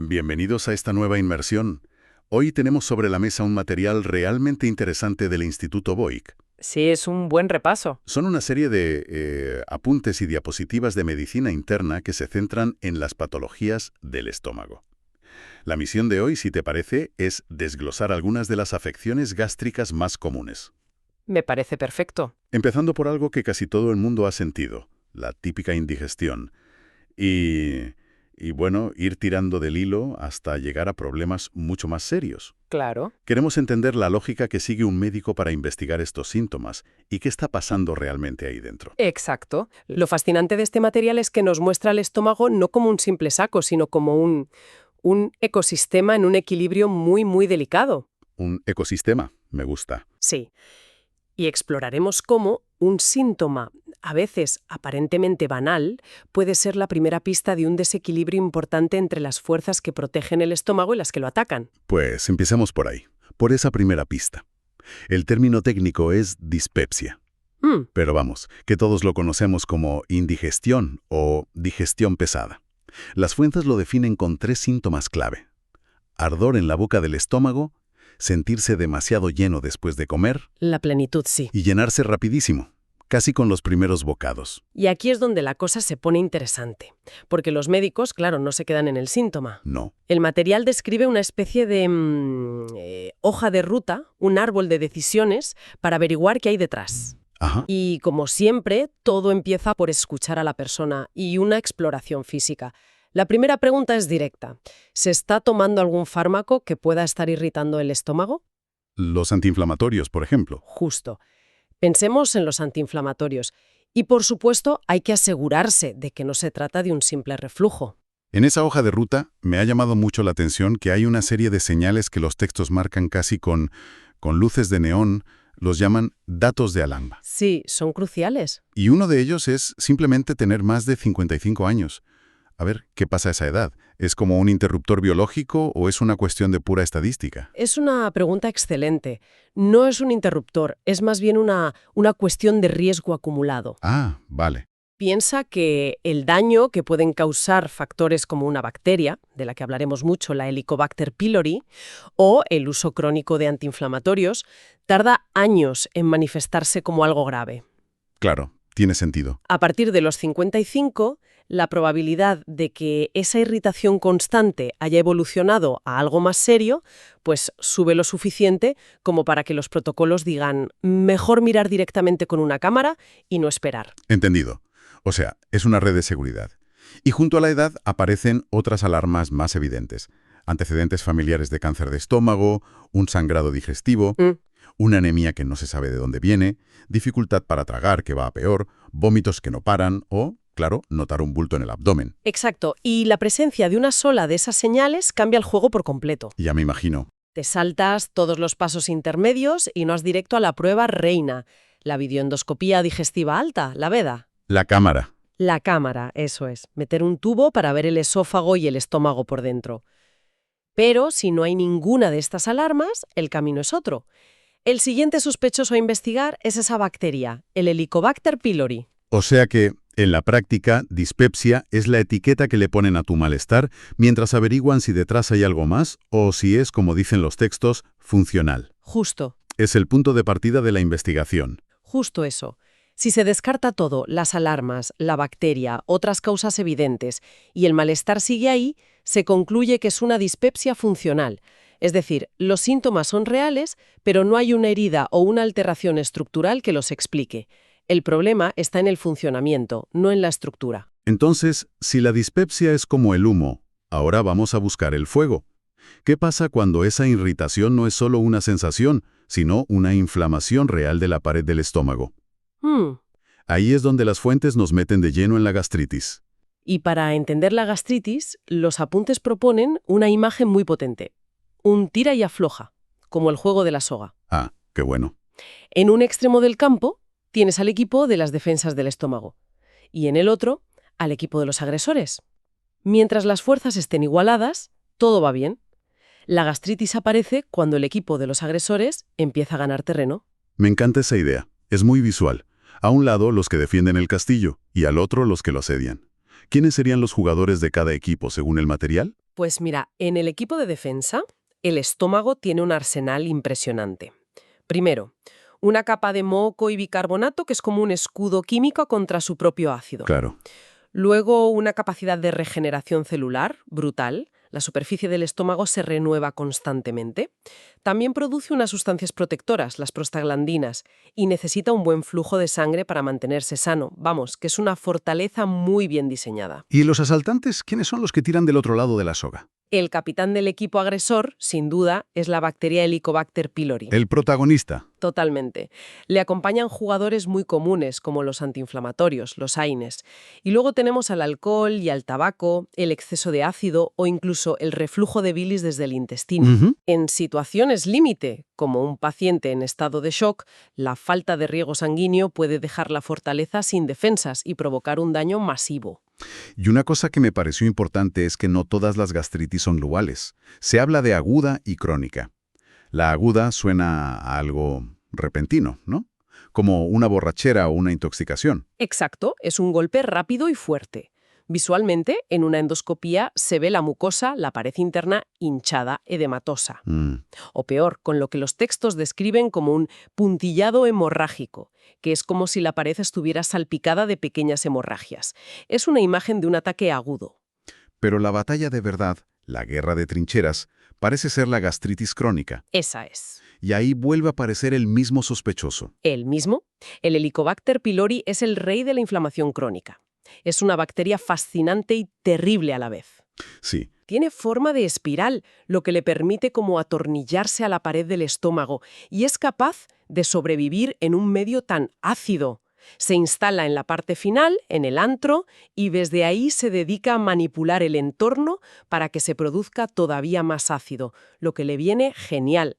Bienvenidos a esta nueva inmersión. Hoy tenemos sobre la mesa un material realmente interesante del Instituto Boyk. Sí, es un buen repaso. Son una serie de apuntes y diapositivas de medicina interna que se centran en las patologías del estómago. La misión de hoy, si te parece, es desglosar algunas de las afecciones gástricas más comunes. Me parece perfecto. Empezando por algo que casi todo el mundo ha sentido, la típica indigestión. Y bueno, ir tirando del hilo hasta llegar a problemas mucho más serios. Claro. Queremos entender la lógica que sigue un médico para investigar estos síntomas y qué está pasando realmente ahí dentro. Exacto. Lo fascinante de este material es que nos muestra el estómago no como un simple saco, sino como un ecosistema en un equilibrio muy, muy delicado. Un ecosistema, me gusta. Sí. Y exploraremos cómo un síntoma, a veces aparentemente banal, puede ser la primera pista de un desequilibrio importante entre las fuerzas que protegen el estómago y las que lo atacan. Pues empecemos por ahí, por esa primera pista. El término técnico es dispepsia. Pero vamos, que todos lo conocemos como indigestión o digestión pesada. Las fuentes lo definen con 3 síntomas clave: ardor en la boca del estómago, sentirse demasiado lleno después de comer La plenitud, sí. y llenarse rapidísimo, casi con los primeros bocados. Y aquí es donde la cosa se pone interesante, porque los médicos, claro, no se quedan en el síntoma. No. El material describe una especie de hoja de ruta, un árbol de decisiones, para averiguar qué hay detrás. Ajá. Y como siempre, todo empieza por escuchar a la persona y una exploración física. La primera pregunta es directa. ¿Se está tomando algún fármaco que pueda estar irritando el estómago? Los antiinflamatorios, por ejemplo. Justo. Pensemos en los antiinflamatorios. Y por supuesto, hay que asegurarse de que no se trata de un simple reflujo. En esa hoja de ruta me ha llamado mucho la atención que hay una serie de señales que los textos marcan casi con luces de neón, los llaman datos de alarma. Sí, son cruciales. Y uno de ellos es simplemente tener más de 55 años. A ver, ¿qué pasa a esa edad? ¿Es como un interruptor biológico o es una cuestión de pura estadística? Es una pregunta excelente. No es un interruptor, es más bien una cuestión de riesgo acumulado. Ah, vale. Piensa que el daño que pueden causar factores como una bacteria, de la que hablaremos mucho, la Helicobacter pylori, o el uso crónico de antiinflamatorios, tarda años en manifestarse como algo grave. Claro, tiene sentido. A partir de los 55, la probabilidad de que esa irritación constante haya evolucionado a algo más serio, pues sube lo suficiente como para que los protocolos digan mejor mirar directamente con una cámara y no esperar. Entendido. O sea, es una red de seguridad. Y junto a la edad aparecen otras alarmas más evidentes. Antecedentes familiares de cáncer de estómago, un sangrado digestivo, una anemia que no se sabe de dónde viene, dificultad para tragar que va a peor, vómitos que no paran o, claro, notar un bulto en el abdomen. Exacto. Y la presencia de una sola de esas señales cambia el juego por completo. Ya me imagino. Te saltas todos los pasos intermedios y no has directo a la prueba reina, la videoendoscopía digestiva alta, la VEDA. La cámara. La cámara, eso es. Meter un tubo para ver el esófago y el estómago por dentro. Pero si no hay ninguna de estas alarmas, el camino es otro. El siguiente sospechoso a investigar es esa bacteria, el Helicobacter pylori. O sea que, en la práctica, dispepsia es la etiqueta que le ponen a tu malestar mientras averiguan si detrás hay algo más o si es, como dicen los textos, funcional. Justo. Es el punto de partida de la investigación. Justo eso. Si se descarta todo, las alarmas, la bacteria, otras causas evidentes, y el malestar sigue ahí, se concluye que es una dispepsia funcional. Es decir, los síntomas son reales, pero no hay una herida o una alteración estructural que los explique. El problema está en el funcionamiento, no en la estructura. Entonces, si la dispepsia es como el humo, ahora vamos a buscar el fuego. ¿Qué pasa cuando esa irritación no es solo una sensación, sino una inflamación real de la pared del estómago? Ahí es donde las fuentes nos meten de lleno en la gastritis. Y para entender la gastritis, los apuntes proponen una imagen muy potente. Un tira y afloja, como el juego de la soga. Ah, qué bueno. En un extremo del campo tienes al equipo de las defensas del estómago y en el otro al equipo de los agresores. Mientras las fuerzas estén igualadas, todo va bien. La gastritis aparece cuando el equipo de los agresores empieza a ganar terreno. Me encanta esa idea. Es muy visual. A un lado los que defienden el castillo y al otro los que lo asedian. ¿Quiénes serían los jugadores de cada equipo según el material? Pues mira, en el equipo de defensa, el estómago tiene un arsenal impresionante. Primero, una capa de moco y bicarbonato que es como un escudo químico contra su propio ácido. Claro. Luego, una capacidad de regeneración celular brutal. La superficie del estómago se renueva constantemente. También produce unas sustancias protectoras, las prostaglandinas, y necesita un buen flujo de sangre para mantenerse sano. Vamos, que es una fortaleza muy bien diseñada. ¿Y los asaltantes quiénes son los que tiran del otro lado de la soga? El capitán del equipo agresor, sin duda, es la bacteria Helicobacter pylori. El protagonista. Totalmente. Le acompañan jugadores muy comunes, como los antiinflamatorios, los AINES. Y luego tenemos al alcohol y al tabaco, el exceso de ácido o incluso el reflujo de bilis desde el intestino. Ujú. En situaciones límite, como un paciente en estado de shock, la falta de riego sanguíneo puede dejar la fortaleza sin defensas y provocar un daño masivo. Y una cosa que me pareció importante es que no todas las gastritis son iguales. Se habla de aguda y crónica. La aguda suena a algo repentino, ¿no? Como una borrachera o una intoxicación. Exacto, es un golpe rápido y fuerte. Visualmente, en una endoscopía se ve la mucosa, la pared interna, hinchada, edematosa. O peor, con lo que los textos describen como un puntillado hemorrágico, que es como si la pared estuviera salpicada de pequeñas hemorragias. Es una imagen de un ataque agudo. Pero la batalla de verdad, la guerra de trincheras, parece ser la gastritis crónica. Esa es. Y ahí vuelve a aparecer el mismo sospechoso. ¿El mismo? El Helicobacter pylori es el rey de la inflamación crónica. Es una bacteria fascinante y terrible a la vez. Sí. Tiene forma de espiral, lo que le permite como atornillarse a la pared del estómago y es capaz de sobrevivir en un medio tan ácido. Se instala en la parte final, en el antro, y desde ahí se dedica a manipular el entorno para que se produzca todavía más ácido, lo que le viene genial.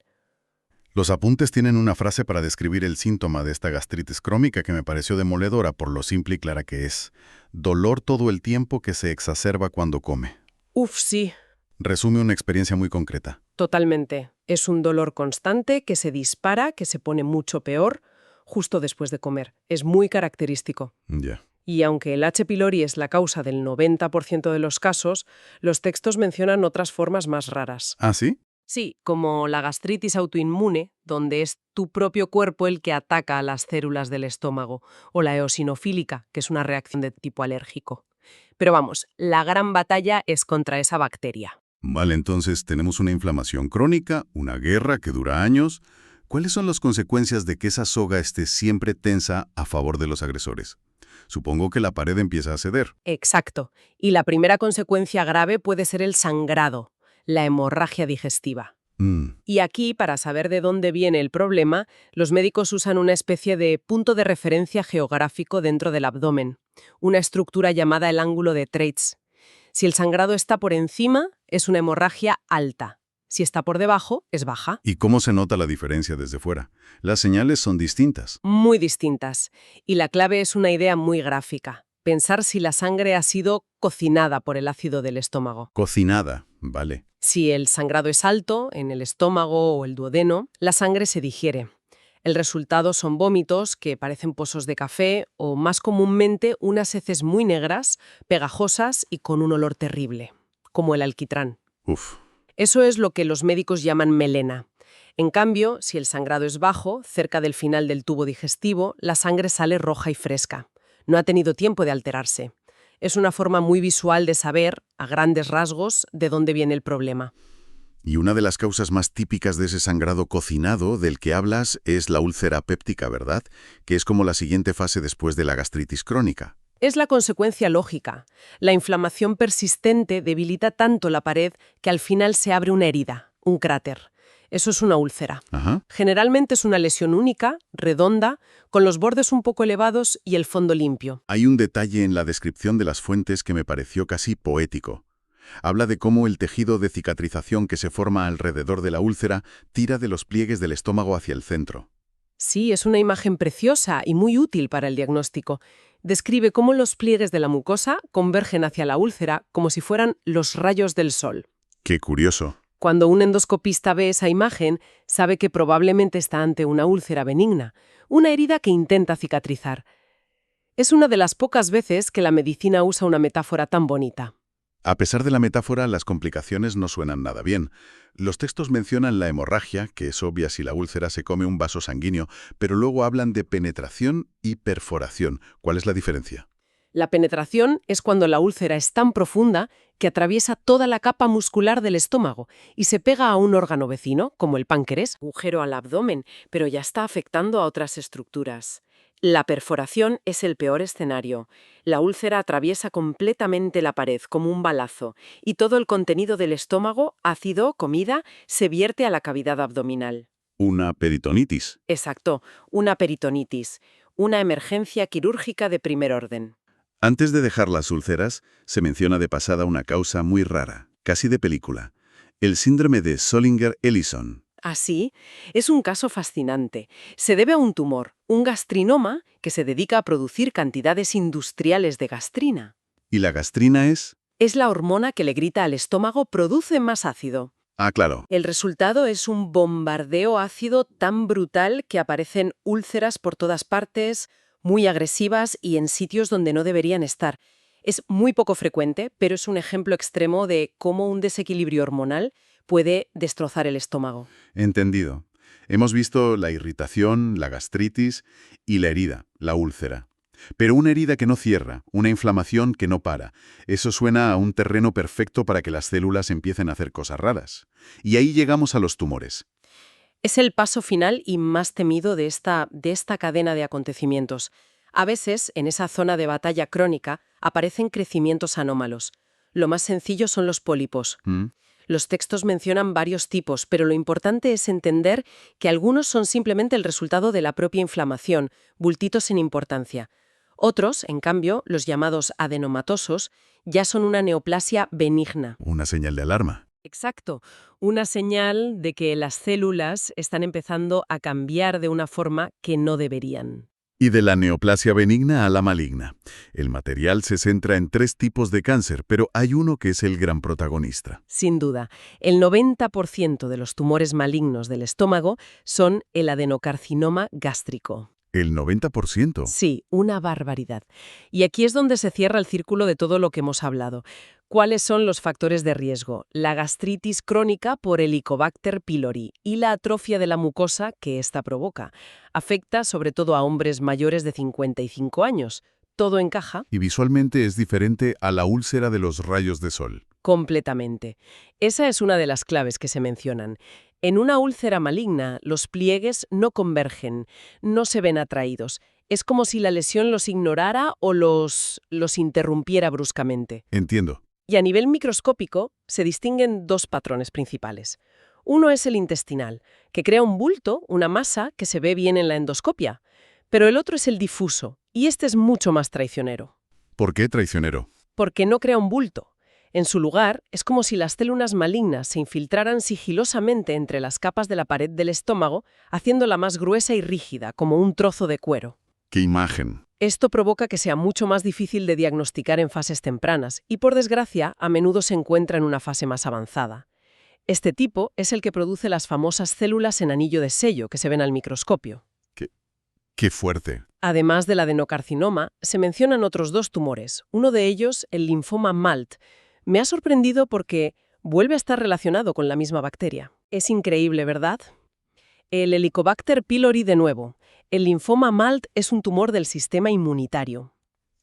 Los apuntes tienen una frase para describir el síntoma de esta gastritis crónica que me pareció demoledora por lo simple y clara que es. Dolor todo el tiempo que se exacerba cuando come. Uf, sí. Resume una experiencia muy concreta. Totalmente. Es un dolor constante que se dispara, que se pone mucho peor justo después de comer. Es muy característico. Ya. Y aunque el H. pylori es la causa del 90% de los casos, los textos mencionan otras formas más raras. ¿Ah, sí? Sí, como la gastritis autoinmune, donde es tu propio cuerpo el que ataca a las células del estómago, o la eosinofílica, que es una reacción de tipo alérgico. Pero vamos, la gran batalla es contra esa bacteria. Vale, entonces tenemos una inflamación crónica, una guerra que dura años. ¿Cuáles son las consecuencias de que esa soga esté siempre tensa a favor de los agresores? Supongo que la pared empieza a ceder. Exacto. Y la primera consecuencia grave puede ser el sangrado, la hemorragia digestiva. Y aquí, para saber de dónde viene el problema, los médicos usan una especie de punto de referencia geográfico dentro del abdomen, una estructura llamada el ángulo de Treitz. Si el sangrado está por encima, es una hemorragia alta. Si está por debajo, es baja. ¿Y cómo se nota la diferencia desde fuera? Las señales son distintas. Muy distintas. Y la clave es una idea muy gráfica. Pensar si la sangre ha sido cocinada por el ácido del estómago. Cocinada, vale. Si el sangrado es alto, en el estómago o el duodeno, la sangre se digiere. El resultado son vómitos que parecen pozos de café o, más comúnmente, unas heces muy negras, pegajosas y con un olor terrible, como el alquitrán. Uf. Eso es lo que los médicos llaman melena. En cambio, si el sangrado es bajo, cerca del final del tubo digestivo, la sangre sale roja y fresca. No ha tenido tiempo de alterarse. Es una forma muy visual de saber, a grandes rasgos, de dónde viene el problema. Y una de las causas más típicas de ese sangrado cocinado del que hablas es la úlcera péptica, ¿verdad? Que es como la siguiente fase después de la gastritis crónica. Es la consecuencia lógica. La inflamación persistente debilita tanto la pared que al final se abre una herida, un cráter. Eso es una úlcera. Ajá. Generalmente es una lesión única, redonda, con los bordes un poco elevados y el fondo limpio. Hay un detalle en la descripción de las fuentes que me pareció casi poético. Habla de cómo el tejido de cicatrización que se forma alrededor de la úlcera tira de los pliegues del estómago hacia el centro. Sí, es una imagen preciosa y muy útil para el diagnóstico. Describe cómo los pliegues de la mucosa convergen hacia la úlcera como si fueran los rayos del sol. ¡Qué curioso! Cuando un endoscopista ve esa imagen, sabe que probablemente está ante una úlcera benigna, una herida que intenta cicatrizar. Es una de las pocas veces que la medicina usa una metáfora tan bonita. A pesar de la metáfora, las complicaciones no suenan nada bien. Los textos mencionan la hemorragia, que es obvia si la úlcera se come un vaso sanguíneo, pero luego hablan de penetración y perforación. ¿Cuál es la diferencia? La penetración es cuando la úlcera es tan profunda que atraviesa toda la capa muscular del estómago y se pega a un órgano vecino, como el páncreas, agujero al abdomen, pero ya está afectando a otras estructuras. La perforación es el peor escenario. La úlcera atraviesa completamente la pared como un balazo y todo el contenido del estómago, ácido, comida, se vierte a la cavidad abdominal. Una peritonitis. Exacto, una peritonitis, una emergencia quirúrgica de primer orden. Antes de dejar las úlceras, se menciona de pasada una causa muy rara, casi de película. El síndrome de Zollinger-Ellison. Así, es un caso fascinante. Se debe a un tumor, un gastrinoma, que se dedica a producir cantidades industriales de gastrina. ¿Y la gastrina es? Es la hormona que le grita al estómago: produce más ácido. Ah, claro. El resultado es un bombardeo ácido tan brutal que aparecen úlceras por todas partes, muy agresivas y en sitios donde no deberían estar. Es muy poco frecuente, pero es un ejemplo extremo de cómo un desequilibrio hormonal puede destrozar el estómago. Entendido. Hemos visto la irritación, la gastritis y la herida, la úlcera. Pero una herida que no cierra, una inflamación que no para, eso suena a un terreno perfecto para que las células empiecen a hacer cosas raras. Y ahí llegamos a los tumores. Es el paso final y más temido de esta cadena de acontecimientos. A veces, en esa zona de batalla crónica, aparecen crecimientos anómalos. Lo más sencillo son los pólipos. ¿Mm? Los textos mencionan varios tipos, pero lo importante es entender que algunos son simplemente el resultado de la propia inflamación, bultitos sin importancia. Otros, en cambio, los llamados adenomatosos, ya son una neoplasia benigna. Una señal de alarma. Exacto, una señal de que las células están empezando a cambiar de una forma que no deberían. Y de la neoplasia benigna a la maligna. El material se centra en 3 tipos de cáncer, pero hay uno que es el gran protagonista. Sin duda, el 90% de los tumores malignos del estómago son el adenocarcinoma gástrico. ¿El 90%? Sí, una barbaridad. Y aquí es donde se cierra el círculo de todo lo que hemos hablado. ¿Cuáles son los factores de riesgo? La gastritis crónica por Helicobacter pylori y la atrofia de la mucosa que ésta provoca. Afecta sobre todo a hombres mayores de 55 años. Todo encaja Y visualmente es diferente a la úlcera de los rayos de sol. completamente. Esa es una de las claves que se mencionan. En una úlcera maligna, los pliegues no convergen, no se ven atraídos. Es como si la lesión los ignorara o los interrumpiera bruscamente. Entiendo. Y a nivel microscópico se distinguen 2 patrones principales. Uno es el intestinal, que crea un bulto, una masa, que se ve bien en la endoscopia. Pero el otro es el difuso, y este es mucho más traicionero. ¿Por qué traicionero? Porque no crea un bulto. En su lugar, es como si las células malignas se infiltraran sigilosamente entre las capas de la pared del estómago, haciéndola más gruesa y rígida, como un trozo de cuero. ¡Qué imagen! Esto provoca que sea mucho más difícil de diagnosticar en fases tempranas y, por desgracia, a menudo se encuentra en una fase más avanzada. Este tipo es el que produce las famosas células en anillo de sello que se ven al microscopio. ¡Qué fuerte! Además del adenocarcinoma, se mencionan otros 2 tumores, uno de ellos el linfoma MALT. Me ha sorprendido porque vuelve a estar relacionado con la misma bacteria. Es increíble, ¿verdad? El Helicobacter pylori de nuevo. El linfoma MALT es un tumor del sistema inmunitario.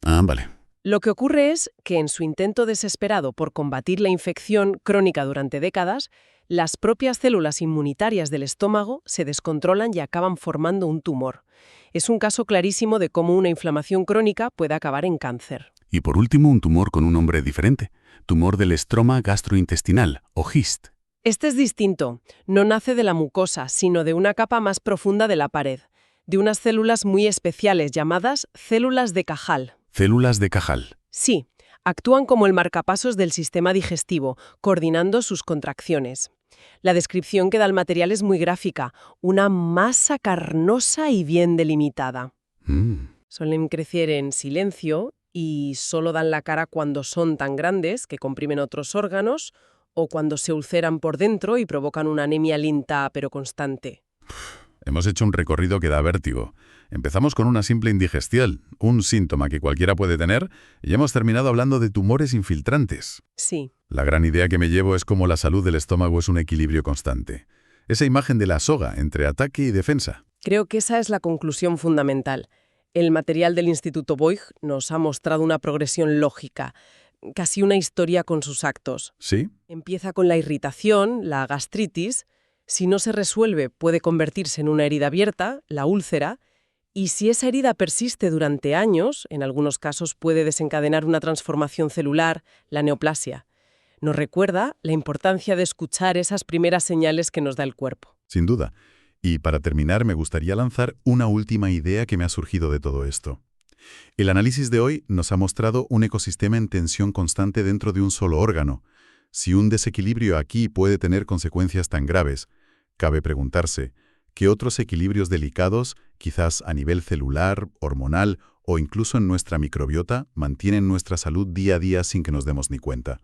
Ah, vale. Lo que ocurre es que en su intento desesperado por combatir la infección crónica durante décadas, las propias células inmunitarias del estómago se descontrolan y acaban formando un tumor. Es un caso clarísimo de cómo una inflamación crónica puede acabar en cáncer. Y por último, un tumor con un nombre diferente. Tumor del estroma gastrointestinal, o GIST. Este es distinto. No nace de la mucosa, sino de una capa más profunda de la pared, de unas células muy especiales llamadas células de Cajal. Células de Cajal. Sí, actúan como el marcapasos del sistema digestivo, coordinando sus contracciones. La descripción que da el material es muy gráfica, una masa carnosa y bien delimitada. Suelen crecer en silencio y solo dan la cara cuando son tan grandes que comprimen otros órganos o cuando se ulceran por dentro y provocan una anemia lenta pero constante. Hemos hecho un recorrido que da vértigo. Empezamos con una simple indigestión, un síntoma que cualquiera puede tener, y hemos terminado hablando de tumores infiltrantes. Sí. La gran idea que me llevo es cómo la salud del estómago es un equilibrio constante. Esa imagen de la soga entre ataque y defensa. Creo que esa es la conclusión fundamental. El material del Instituto Boig nos ha mostrado una progresión lógica, casi una historia con sus actos. ¿Sí? Empieza con la irritación, la gastritis. Si no se resuelve, puede convertirse en una herida abierta, la úlcera, y si esa herida persiste durante años, en algunos casos puede desencadenar una transformación celular, la neoplasia. Nos recuerda la importancia de escuchar esas primeras señales que nos da el cuerpo. Sin duda. Y para terminar, me gustaría lanzar una última idea que me ha surgido de todo esto. El análisis de hoy nos ha mostrado un ecosistema en tensión constante dentro de un solo órgano. Si un desequilibrio aquí puede tener consecuencias tan graves, cabe preguntarse, ¿qué otros equilibrios delicados, quizás a nivel celular, hormonal o incluso en nuestra microbiota, mantienen nuestra salud día a día sin que nos demos ni cuenta?